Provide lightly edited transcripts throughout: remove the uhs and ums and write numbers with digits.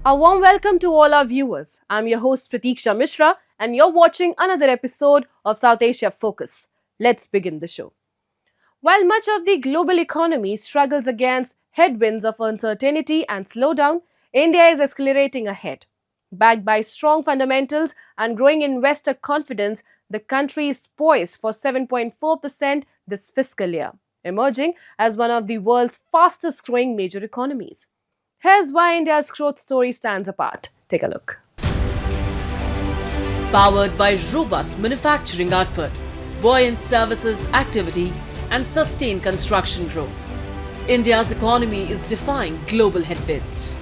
A warm welcome to all our viewers. I'm your host Pratiksha Mishra and you're watching another episode of South Asia Focus. Let's begin the show. While much of the global economy struggles against headwinds of uncertainty and slowdown, India is accelerating ahead. Backed by strong fundamentals and growing investor confidence, the country is poised for 7.4% this fiscal year, emerging as one of the world's fastest growing major economies. Here's why India's growth story stands apart. Take a look. Powered by robust manufacturing output, buoyant services activity, and sustained construction growth, India's economy is defying global headwinds.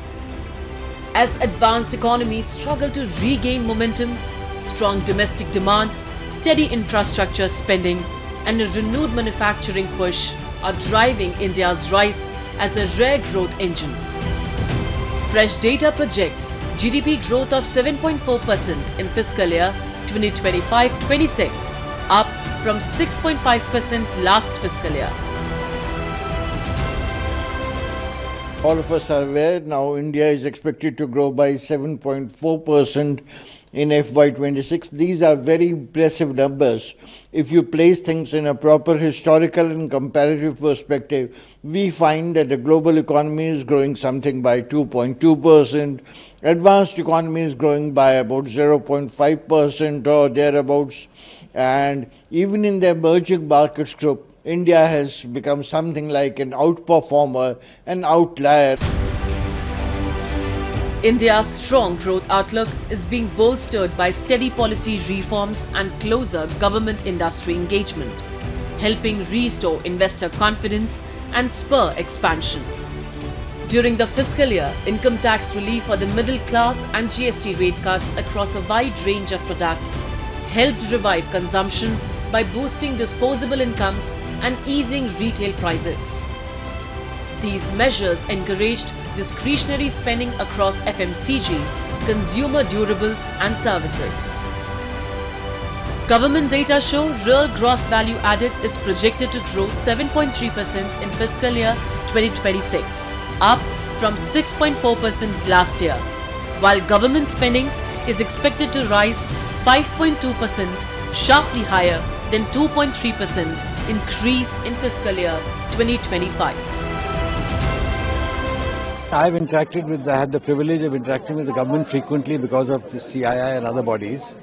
As advanced economies struggle to regain momentum, strong domestic demand, steady infrastructure spending, and a renewed manufacturing push are driving India's rise as a rare growth engine. Fresh data projects GDP growth of 7.4% in fiscal year 2025-26, up from 6.5% last fiscal year. All of us are aware now India is expected to grow by 7.4% in FY26. These are very impressive numbers. If you place things in a proper historical and comparative perspective, we find that the global economy is growing something by 2.2%. Advanced economy is growing by about 0.5% or thereabouts. And even in the emerging markets group, India has become something like an outperformer, an outlier. India's strong growth outlook is being bolstered by steady policy reforms and closer government-industry engagement, helping restore investor confidence and spur expansion. During the fiscal year, income tax relief for the middle class and GST rate cuts across a wide range of products helped revive consumption by boosting disposable incomes and easing retail prices. These measures encouraged discretionary spending across FMCG, consumer durables and services. Government data show real gross value added is projected to grow 7.3% in fiscal year 2026, up from 6.4% last year, while government spending is expected to rise 5.2%, sharply higher than 2.3% increase in fiscal year 2025. I had the privilege of interacting with the government frequently because of the CII and other bodies.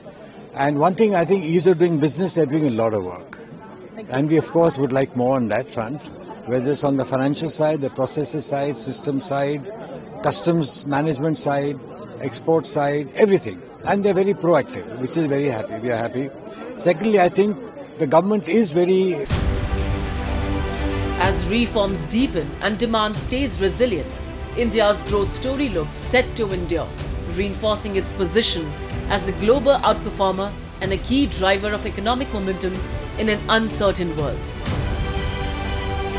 And one thing I think, ease of doing business, they're doing a lot of work. And we of course would like more on that front, whether it's on the financial side, the processes side, system side, customs management side, export side, everything. And they're very proactive, which is very happy. We are happy. Secondly, I think the government is very... As reforms deepen and demand stays resilient, India's growth story looks set to endure, reinforcing its position as a global outperformer and a key driver of economic momentum in an uncertain world.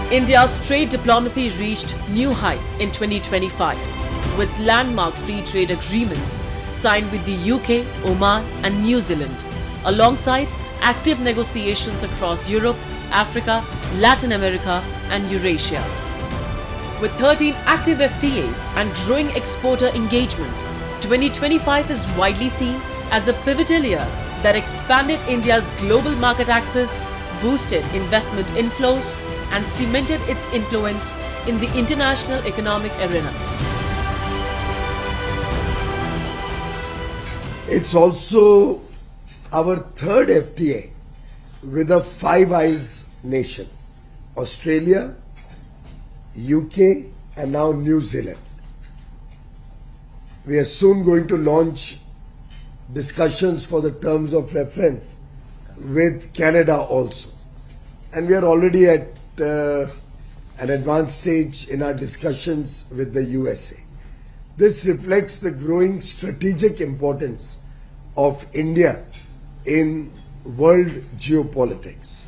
India's trade diplomacy reached new heights in 2025, with landmark free trade agreements signed with the UK, Oman and New Zealand, alongside active negotiations across Europe, Africa, Latin America and Eurasia. With 13 active FTAs and growing exporter engagement, 2025 is widely seen as a pivotal year that expanded India's global market access, boosted investment inflows, and cemented its influence in the international economic arena. It's also our third FTA with a Five Eyes nation: Australia, UK and now New Zealand. We are soon going to launch discussions for the terms of reference with Canada also. And we are already at an advanced stage in our discussions with the USA. This reflects the growing strategic importance of India in world geopolitics.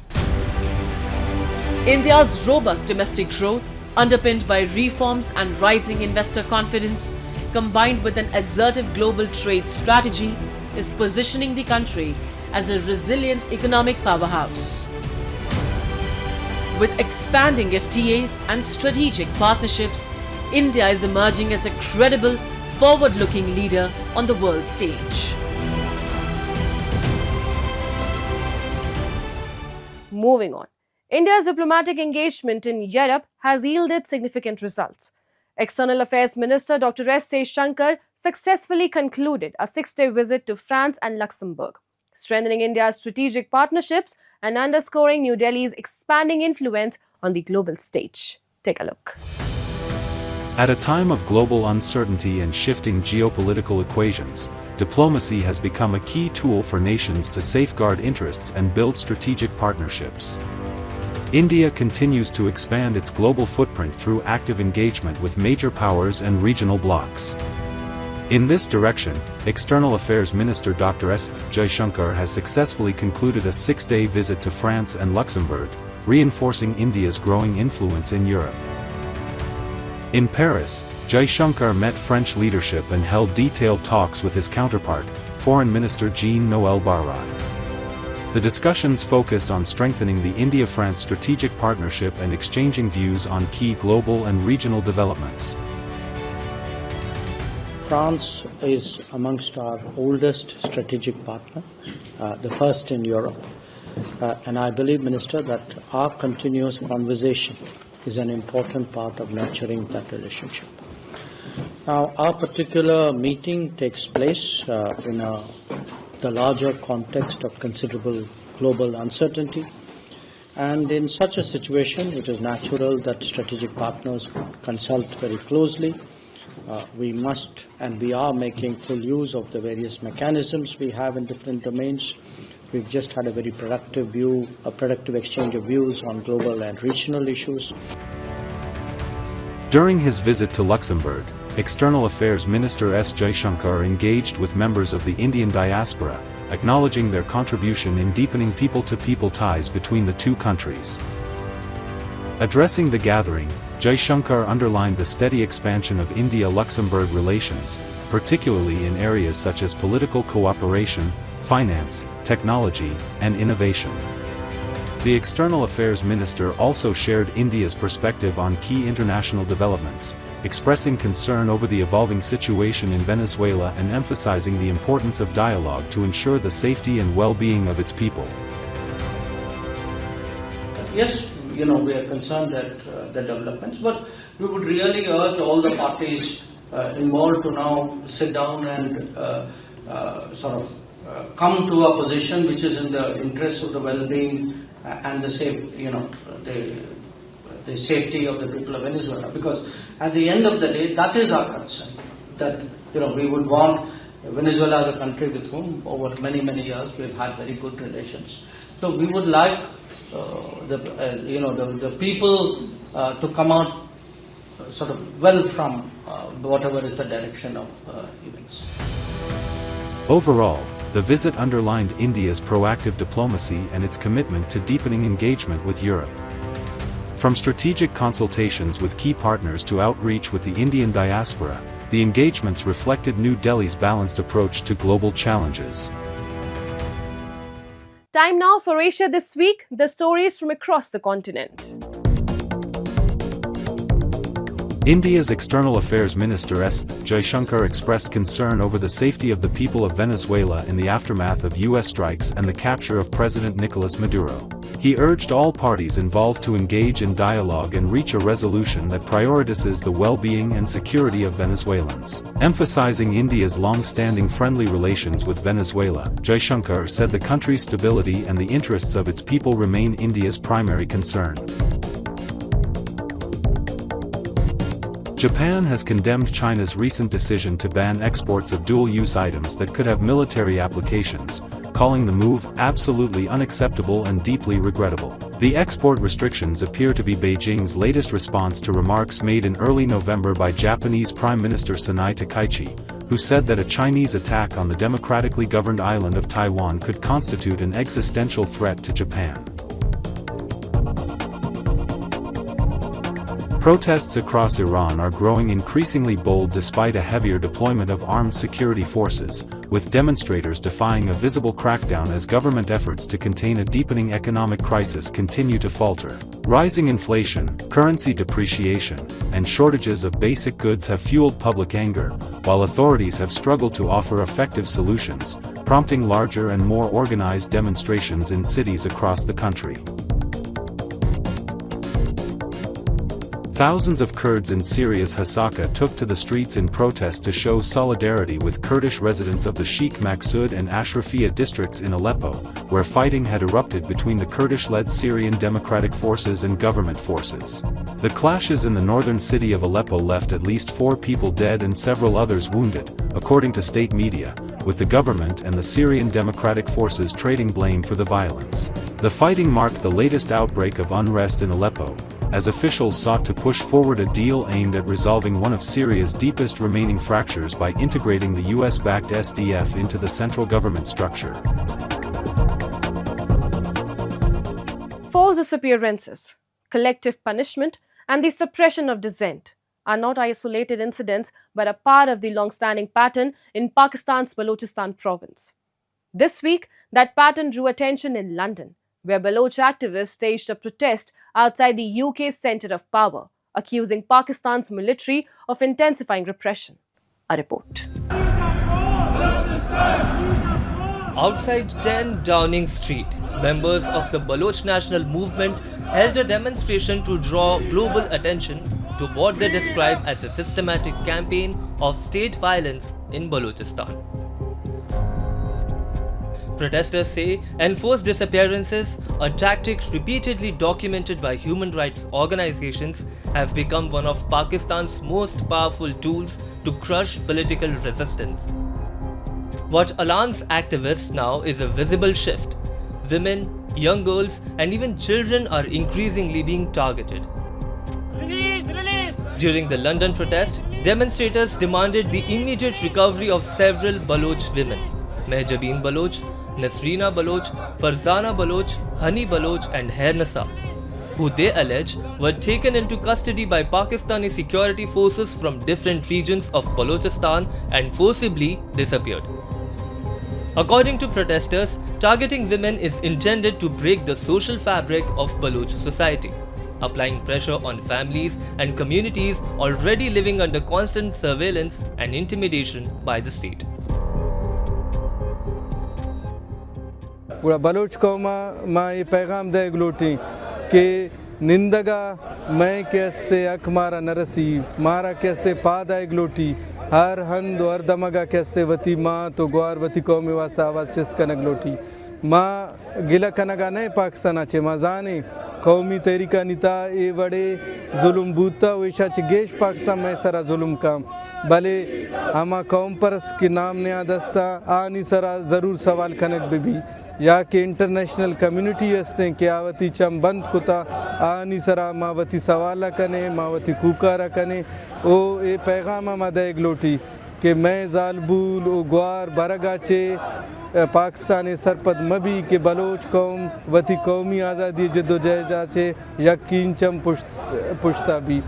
India's robust domestic growth, underpinned by reforms and rising investor confidence, combined with an assertive global trade strategy, is positioning the country as a resilient economic powerhouse. With expanding FTAs and strategic partnerships, India is emerging as a credible, forward-looking leader on the world stage. Moving on. India's diplomatic engagement in Europe has yielded significant results. External Affairs Minister Dr. S. Jaishankar successfully concluded a 6-day visit to France and Luxembourg, strengthening India's strategic partnerships and underscoring New Delhi's expanding influence on the global stage. Take a look. At a time of global uncertainty and shifting geopolitical equations, diplomacy has become a key tool for nations to safeguard interests and build strategic partnerships. India continues to expand its global footprint through active engagement with major powers and regional blocs. In this direction, External Affairs Minister Dr. S. Jaishankar has successfully concluded a 6-day visit to France and Luxembourg, reinforcing India's growing influence in Europe. In Paris, Jaishankar met French leadership and held detailed talks with his counterpart, Foreign Minister Jean-Noël Barrot. The discussions focused on strengthening the India-France strategic partnership and exchanging views on key global and regional developments. France is amongst our oldest strategic partner, the first in Europe. And I believe, Minister, that our continuous conversation is an important part of nurturing that relationship. Now, our particular meeting takes place in the larger context of considerable global uncertainty. And in such a situation, it is natural that strategic partners consult very closely. We must and we are making full use of the various mechanisms we have in different domains. We've just had a very productive exchange of views on global and regional issues. During his visit to Luxembourg, External Affairs Minister S. Jaishankar engaged with members of the Indian diaspora, acknowledging their contribution in deepening people-to-people ties between the two countries. Addressing the gathering, Jaishankar underlined the steady expansion of India-Luxembourg relations, particularly in areas such as political cooperation, finance, technology, and innovation. The External Affairs Minister also shared India's perspective on key international developments, expressing concern over the evolving situation in Venezuela and emphasizing the importance of dialogue to ensure the safety and well-being of its people. Yes, we are concerned at the developments, but we would really urge all the parties involved to now sit down and come to a position which is in the interest of the well-being and the safety of the people of Venezuela. Because at the end of the day, that is our concern. That we would want Venezuela as a country with whom over many years we've had very good relations. So we would like the people to come out well from whatever is the direction of events. Overall, the visit underlined India's proactive diplomacy and its commitment to deepening engagement with Europe. From strategic consultations with key partners to outreach with the Indian diaspora, the engagements reflected New Delhi's balanced approach to global challenges. Time now for Asia This Week, the stories from across the continent. India's External Affairs Minister S. Jaishankar expressed concern over the safety of the people of Venezuela in the aftermath of U.S. strikes and the capture of President Nicolas Maduro. He urged all parties involved to engage in dialogue and reach a resolution that prioritizes the well-being and security of Venezuelans. Emphasizing India's long-standing friendly relations with Venezuela, Jaishankar said the country's stability and the interests of its people remain India's primary concern. Japan has condemned China's recent decision to ban exports of dual-use items that could have military applications, calling the move absolutely unacceptable and deeply regrettable. The export restrictions appear to be Beijing's latest response to remarks made in early November by Japanese Prime Minister Sanai Takaichi, who said that a Chinese attack on the democratically governed island of Taiwan could constitute an existential threat to Japan. Protests across Iran are growing increasingly bold despite a heavier deployment of armed security forces, with demonstrators defying a visible crackdown as government efforts to contain a deepening economic crisis continue to falter. Rising inflation, currency depreciation, and shortages of basic goods have fueled public anger, while authorities have struggled to offer effective solutions, prompting larger and more organized demonstrations in cities across the country. Thousands of Kurds in Syria's Hasaka took to the streets in protest to show solidarity with Kurdish residents of the Sheikh Maksud and Ashrafia districts in Aleppo, where fighting had erupted between the Kurdish-led Syrian Democratic Forces and government forces. The clashes in the northern city of Aleppo left at least 4 people dead and several others wounded, according to state media, with the government and the Syrian Democratic Forces trading blame for the violence. The fighting marked the latest outbreak of unrest in Aleppo, as officials sought to push forward a deal aimed at resolving one of Syria's deepest remaining fractures by integrating the US-backed SDF into the central government structure. Forced disappearances, collective punishment, and the suppression of dissent are not isolated incidents but a part of the long-standing pattern in Pakistan's Balochistan province. This week, that pattern drew attention in London, where Baloch activists staged a protest outside the UK's centre of power, accusing Pakistan's military of intensifying repression. A report. Outside 10 Downing Street, members of the Baloch National Movement held a demonstration to draw global attention to what they describe as a systematic campaign of state violence in Balochistan. Protesters say enforced disappearances, a tactic repeatedly documented by human rights organizations, have become one of Pakistan's most powerful tools to crush political resistance. What alarms activists now is a visible shift. Women, young girls, and even children are increasingly being targeted. During the London protest, demonstrators demanded the immediate recovery of several Baloch women: Mehjabeen Baloch, Nasrina Baloch, Farzana Baloch, Hani Baloch, and Hernasa, who they allege were taken into custody by Pakistani security forces from different regions of Balochistan and forcibly disappeared. According to protesters, targeting women is intended to break the social fabric of Baloch society, applying pressure on families and communities already living under constant surveillance and intimidation by the state. पूरा Bloch comma माँ ये पैगाम दे गलोटी के निंदगा मैं कैस्ते अकमारा नरसी मारा कैस्ते पादा गलोटी हर हंद और दमगा कैस्ते वती माँ तो ग्वार वती कौमी वास्ता आवाज़ चिस्त कनक लोटी माँ गिला कनगा नहीं पाकिस्तान आचे माँ जाने कौमी तरीका निता ये बड़े जुल्म बूता वैशा चिगेश पाकिस्तान में सरा जुल्म काम भले हमा कौम परस के नाम ने आदस्ता आनी सरा ज़रूर सवाल कनक भी या कि इंटरनेशनल कम्युनिटी हस्ते कि आवती चम बंद कुता आनी सरा मावती सवाला कने मावती कुकारा कने ओ ए पैगाम मदे गलोटी कि मैं जालबूल ओ ग्वार बरगाचे पाकिस्तानी सरपद मबी के बलोच कौम वती कौमी आज़ादी जद्दोजहदाचे यकीन चम पुश्ता भी.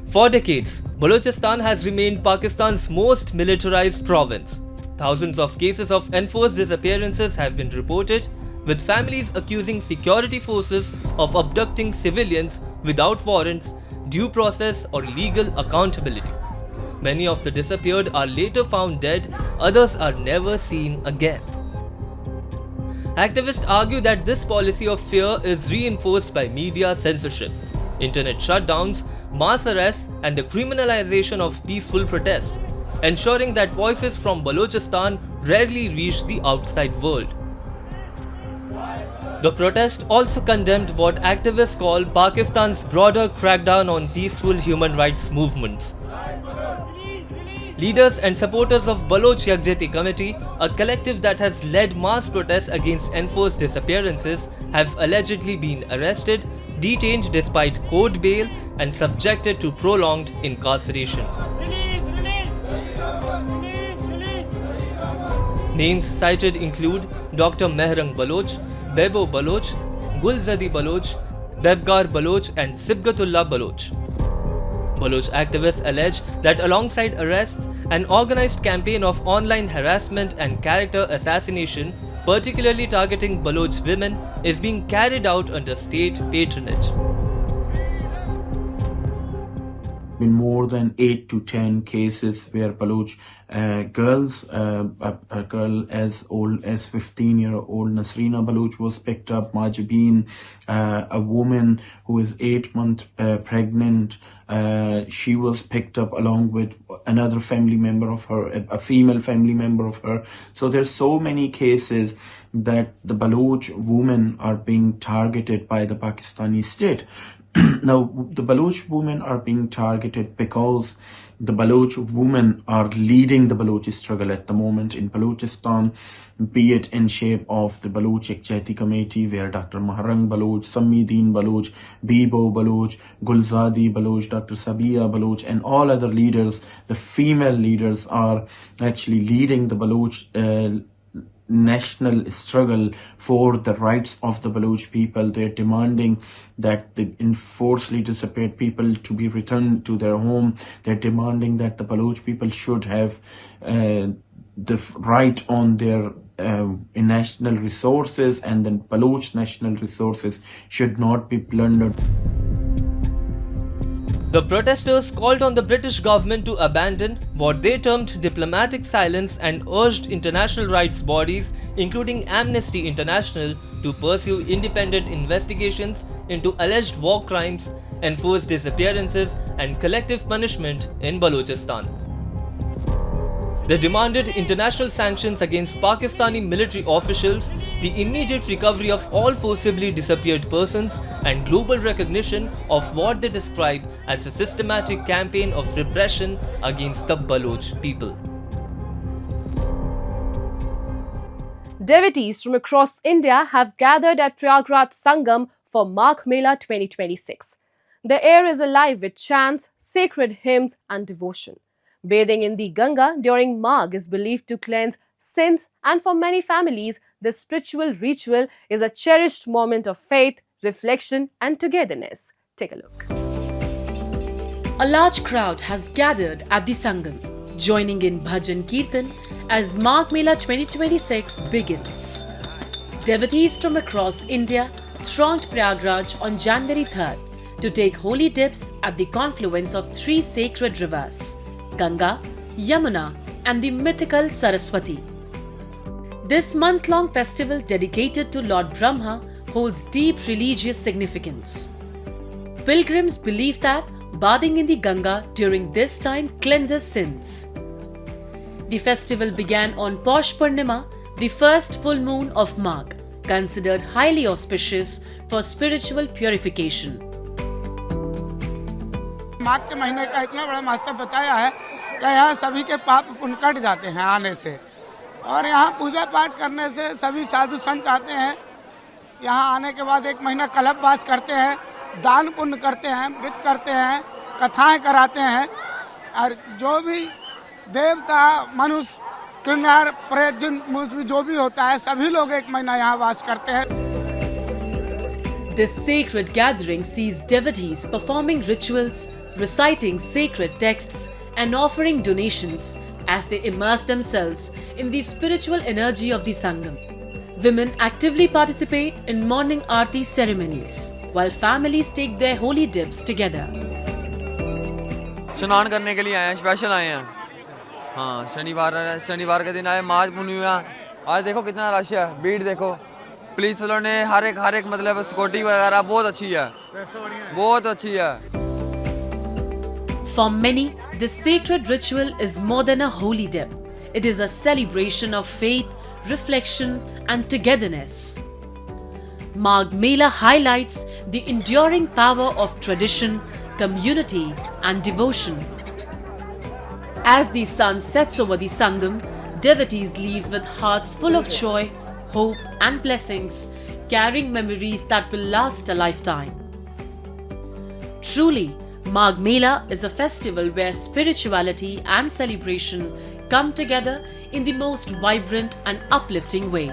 For decades, Balochistan has remained Pakistan's most militarized province. Thousands of cases of enforced disappearances have been reported, with families accusing security forces of abducting civilians without warrants, due process, or legal accountability. Many of the disappeared are later found dead, others are never seen again. Activists argue that this policy of fear is reinforced by media censorship, internet shutdowns, mass arrests, and the criminalization of peaceful protest, ensuring that voices from Balochistan rarely reach the outside world. The protest also condemned what activists call Pakistan's broader crackdown on peaceful human rights movements. Leaders and supporters of Baloch Yakjehti Committee, a collective that has led mass protests against enforced disappearances, have allegedly been arrested, detained despite court bail, and subjected to prolonged incarceration. Names cited include Dr. Mehrang Baloch, Bebo Baloch, Gulzadi Baloch, Bebgar Baloch and Sibgatullah Baloch. Baloch activists allege that alongside arrests, an organized campaign of online harassment and character assassination, particularly targeting Baloch women, is being carried out under state patronage. Been more than 8 to 10 cases where Baloch girls, a girl as old as 15-year-old Nasreena Baloch was picked up, Majibeen, a woman who is 8 months pregnant, she was picked up along with another family member of her, a female family member of her. So there's so many cases that the Baloch women are being targeted by the Pakistani state. Now, the Baloch women are being targeted because the Baloch women are leading the Baloch struggle at the moment in Balochistan, be it in shape of the Baloch Ekchehti Committee, where Dr. Maharang Baloch, Samideen Baloch, Bibo Baloch, Gulzadi Baloch, Dr. Sabia Baloch, and all other leaders, the female leaders, are actually leading the Baloch national struggle for the rights of the Baloch people. They're demanding that the enforcedly disappeared people to be returned to their home. They're demanding that the Baloch people should have the right on their national resources, and then Baloch national resources should not be plundered. The protesters called on the British government to abandon what they termed diplomatic silence and urged international rights bodies, including Amnesty International, to pursue independent investigations into alleged war crimes, enforced disappearances, and collective punishment in Balochistan. They demanded international sanctions against Pakistani military officials, the immediate recovery of all forcibly disappeared persons, and global recognition of what they describe as a systematic campaign of repression against the Baloch people. Devotees from across India have gathered at Prayagraj Sangam for Magh Mela 2026. The air is alive with chants, sacred hymns and devotion. Bathing in the Ganga during Magh is believed to cleanse sins, and for many families, this spiritual ritual is a cherished moment of faith, reflection and togetherness. Take a look. A large crowd has gathered at the Sangam, joining in Bhajan Kirtan as Magh Mela 2026 begins. Devotees from across India thronged Prayagraj on January 3rd to take holy dips at the confluence of three sacred rivers, Ganga, Yamuna and the mythical Saraswati. This month-long festival dedicated to Lord Brahma holds deep religious significance. Pilgrims believe that bathing in the Ganga during this time cleanses sins. The festival began on Posh Purnima, the first full moon of Magh, considered highly auspicious for spiritual purification. माघ के महीने का इतना बड़ा महत्व बताया है कि यहाँ सभी के पाप पुण्य कट जाते हैं आने से, और यहाँ पूजा पाठ करने से सभी साधु संत आते हैं। यहाँ आने के बाद एक महीना कल्पवास करते हैं, दान पुण्य करते हैं, व्रत करते हैं, कथाएं कराते हैं, और जो भी देवता मनुष्य किन्नर प्रेत जिन जो भी होता है सभी लोग एक महीना यहाँ वास करते हैं। This sacred gathering sees devotees performing rituals, reciting sacred texts and offering donations as they immerse themselves in the spiritual energy of the Sangam. Women actively participate in morning aarti ceremonies, while families take their holy dips together. स्नान करने के लिए आए हैं, special आए हैं। हाँ, शनिवार के दिन आए, माघ पूर्णिमा। आज देखो कितना रश है, भीड़ देखो। पुलिस वालों ने हर एक मतलब सिक्योरिटी वगैरह बहुत अच्छी है, बहुत अच्छी है। For many, this sacred ritual is more than a holy dip. It is a celebration of faith, reflection and togetherness. Magh Mela highlights the enduring power of tradition, community and devotion. As the sun sets over the Sangam, devotees leave with hearts full of joy, hope and blessings, carrying memories that will last a lifetime. Truly, Magh Mela is a festival where spirituality and celebration come together in the most vibrant and uplifting way.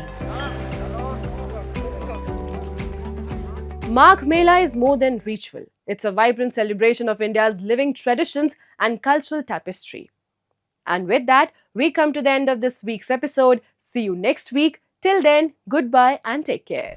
Magh Mela is more than ritual. It's a vibrant celebration of India's living traditions and cultural tapestry. And with that, we come to the end of this week's episode. See you next week. Till then, goodbye and take care.